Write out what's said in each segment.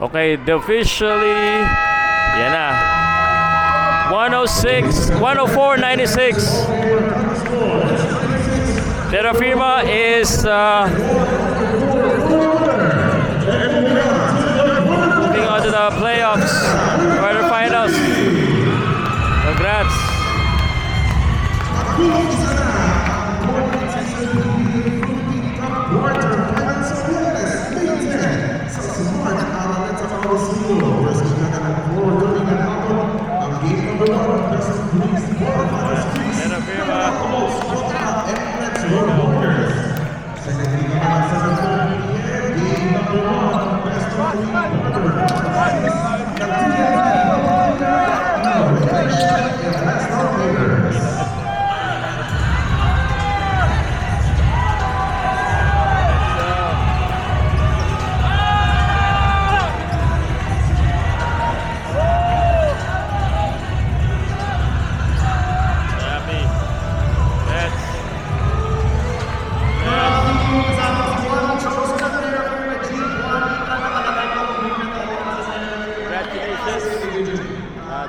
Okay, the officially, yan na. 104.96. Terra Firma is moving on to the playoffs, quarterfinals. Congrats.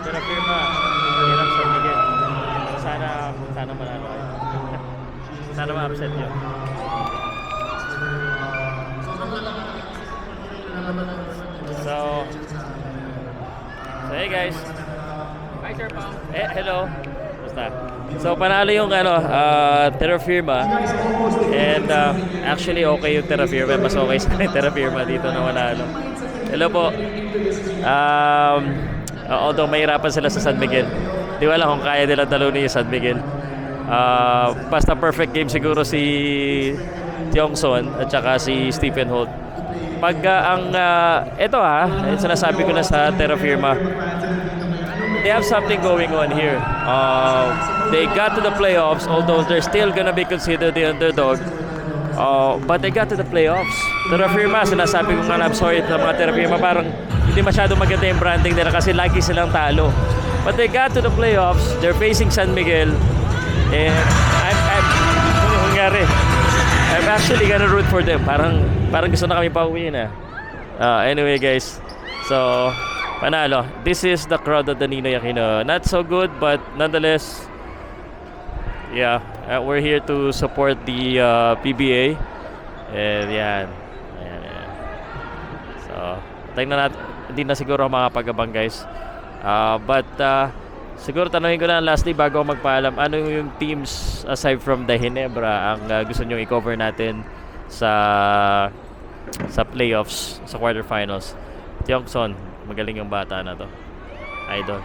Terra Firma, hirap sa Miguel. Sana manalo kayo. Sana ma-upset yun. So hey guys. Hi Sir Pao. Hello. Basta. So panalo yung Terra Firma. And actually okay yung Terra Firma. Mas okay sa Terra Firma dito na manalo. Hello po. Although mahirapan sila sa San Miguel. Di wala kung kaya nila talunin yung San Miguel. Basta perfect game siguro si Tiongson at saka si Stephen Holt. Pag sinasabi ko na sa Terra Firma, they have something going on here. They got to the playoffs, although they're still gonna be considered the underdog. But they got to the playoffs. Terra Firma, sinasabi ko nga, I'm sorry sa mga Terra Firma, parang hindi masyado maganda yung branding nila kasi lagi silang talo. But they got to the playoffs. They're facing San Miguel. And I'm actually gonna root for them. Parang gusto na kami pauwiin na. Anyway guys, so panalo. This is the crowd of the Ninoy Aquino. Not so good, but nonetheless, yeah, we're here to support the PBA. And yan. So, tingnan natin. Hindi na siguro makapag-abang guys. But siguro tanongin ko na lastly bago ako magpaalam, ano yung teams aside from the Ginebra ang gusto nyo i-cover natin sa playoffs, sa quarterfinals? Tiongson, magaling yung bata na to. Idol.